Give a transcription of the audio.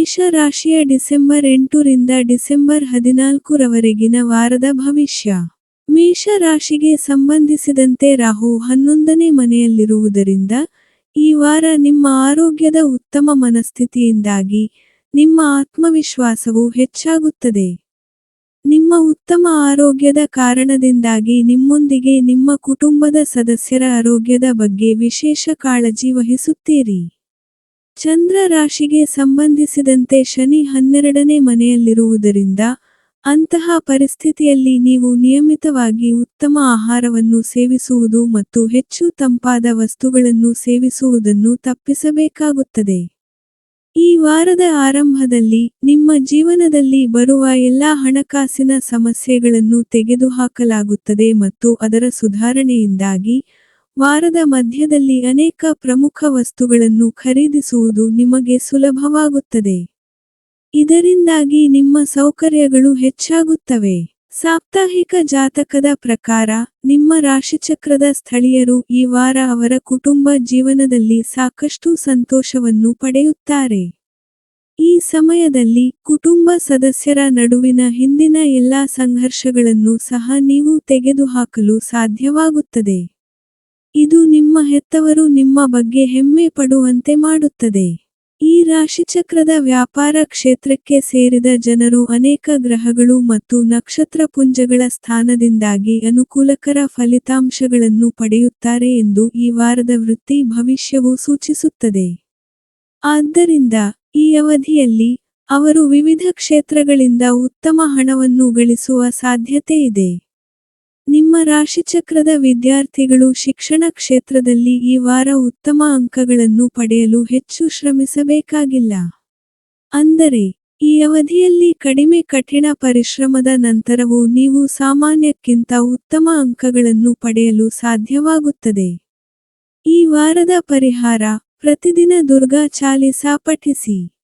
ಮೇಷ ರಾಶಿಯ ಡಿಸೆಂಬರ್ 8 ರಿಂದ ಡಿಸೆಂಬರ್ 14 ರವರೆಗಿನ ವಾರದ ಭವಿಷ್ಯ. ಮೇಷ ರಾಶಿಗೆ ಸಂಬಂಧಿಸಿದಂತೆ ರಾಹು 11ನೇ ಮನೆಯಲ್ಲಿರುವುದರಿಂದ, ಈ ವಾರ ನಿಮ್ಮ ಆರೋಗ್ಯದ ಉತ್ತಮ ಮನಸ್ಥಿತಿಯಿಂದಾಗಿ, ನಿಮ್ಮ ಆತ್ಮವಿಶ್ವಾಸವು ಹೆಚ್ಚಾಗುತ್ತದೆ. ನಿಮ್ಮ ಉತ್ತಮ ಆರೋಗ್ಯದ ಕಾರಣದಿಂದಾಗಿ ನಿಮ್ಮೊಂದಿಗೆ ನಿಮ್ಮ ಕುಟುಂಬದ ಸದಸ್ಯರ ಆರೋಗ್ಯದ ಬಗ್ಗೆ ವಿಶೇಷ ಕಾಳಜಿ ವಹಿಸುತ್ತೀರಿ. ಚಂದ್ರ ರಾಶಿಗೆ ಸಂಬಂಧಿಸಿದಂತೆ ಶನಿ 12ನೇ ಮನೆಯಲ್ಲಿರುವುದರಿಂದ, ಅಂತಹ ಪರಿಸ್ಥಿತಿಯಲ್ಲಿ ನೀವು ನಿಯಮಿತವಾಗಿ ಉತ್ತಮ ಆಹಾರವನ್ನು ಸೇವಿಸುವುದು ಮತ್ತು ಹೆಚ್ಚು ತಂಪಾದ ವಸ್ತುಗಳನ್ನು ಸೇವಿಸುವುದನ್ನು ತಪ್ಪಿಸಬೇಕಾಗುತ್ತದೆ. ಈ ವಾರದ ಆರಂಭದಲ್ಲಿ, ನಿಮ್ಮ ಜೀವನದಲ್ಲಿ ಬರುವ ಎಲ್ಲಾ ಹಣಕಾಸಿನ ಸಮಸ್ಯೆಗಳನ್ನು ತೆಗೆದುಹಾಕಲಾಗುತ್ತದೆ ಮತ್ತು ಅದರ ಸುಧಾರಣೆಯಿಂದಾಗಿ, ವಾರದ ಮಧ್ಯದಲ್ಲಿ ಅನೇಕ ಪ್ರಮುಖ ವಸ್ತುಗಳನ್ನು ಖರೀದಿಸುವುದು ನಿಮಗೆ ಸುಲಭವಾಗುತ್ತದೆ. ಇದರಿಂದಾಗಿ ನಿಮ್ಮ ಸೌಕರ್ಯಗಳು ಹೆಚ್ಚಾಗುತ್ತವೆ. ಸಾಪ್ತಾಹಿಕ ಜಾತಕದ ಪ್ರಕಾರ, ನಿಮ್ಮ ರಾಶಿಚಕ್ರದ ಸ್ಥಳೀಯರು ಈ ವಾರ ಅವರ ಕುಟುಂಬ ಜೀವನದಲ್ಲಿ ಸಾಕಷ್ಟು ಸಂತೋಷವನ್ನು ಪಡೆಯುತ್ತಾರೆ. ಈ ಸಮಯದಲ್ಲಿ, ಕುಟುಂಬ ಸದಸ್ಯರ ನಡುವಿನ ಹಿಂದಿನ ಎಲ್ಲಾ ಸಂಘರ್ಷಗಳನ್ನು ಸಹ ನೀವು ತೆಗೆದುಹಾಕಲು ಸಾಧ್ಯವಾಗುತ್ತದೆ. ಇದು ನಿಮ್ಮ ಹೆತ್ತವರು ನಿಮ್ಮ ಬಗ್ಗೆ ಹೆಮ್ಮೆ ಪಡುವಂತೆ ಮಾಡುತ್ತದೆ. ಈ ರಾಶಿಚಕ್ರದ ವ್ಯಾಪಾರ ಕ್ಷೇತ್ರಕ್ಕೆ ಸೇರಿದ ಜನರು ಅನೇಕ ಗ್ರಹಗಳು ಮತ್ತು ನಕ್ಷತ್ರಪುಂಜಗಳ ಸ್ಥಾನದಿಂದಾಗಿ ಅನುಕೂಲಕರ ಫಲಿತಾಂಶಗಳನ್ನು ಪಡೆಯುತ್ತಾರೆ ಎಂದು ಈ ವಾರದ ವೃತ್ತಿ ಭವಿಷ್ಯವು ಸೂಚಿಸುತ್ತದೆ. ಆದ್ದರಿಂದ, ಈ ಅವಧಿಯಲ್ಲಿ, ಅವರು ವಿವಿಧ ಕ್ಷೇತ್ರಗಳಿಂದ ಉತ್ತಮ ಹಣವನ್ನು ಗಳಿಸುವ ಸಾಧ್ಯತೆ ಇದೆ. ನಿಮ್ಮ ರಾಶಿಚಕ್ರದ ವಿದ್ಯಾರ್ಥಿಗಳು ಶಿಕ್ಷಣ ಕ್ಷೇತ್ರದಲ್ಲಿ ಈ ವಾರ ಉತ್ತಮ ಅಂಕಗಳನ್ನು ಪಡೆಯಲು ಹೆಚ್ಚು ಶ್ರಮಿಸಬೇಕಾಗಿಲ್ಲ. ಅಂದರೆ, ಈ ಅವಧಿಯಲ್ಲಿ ಕಡಿಮೆ ಕಠಿಣ ಪರಿಶ್ರಮದ ನಂತರವೂ ನೀವು ಸಾಮಾನ್ಯಕ್ಕಿಂತ ಉತ್ತಮ ಅಂಕಗಳನ್ನು ಪಡೆಯಲು ಸಾಧ್ಯವಾಗುತ್ತದೆ. ಈ ವಾರದ ಪರಿಹಾರ: ಪ್ರತಿದಿನ ದುರ್ಗಾ ಚಾಲಿಸಾ ಪಠಿಸಿ.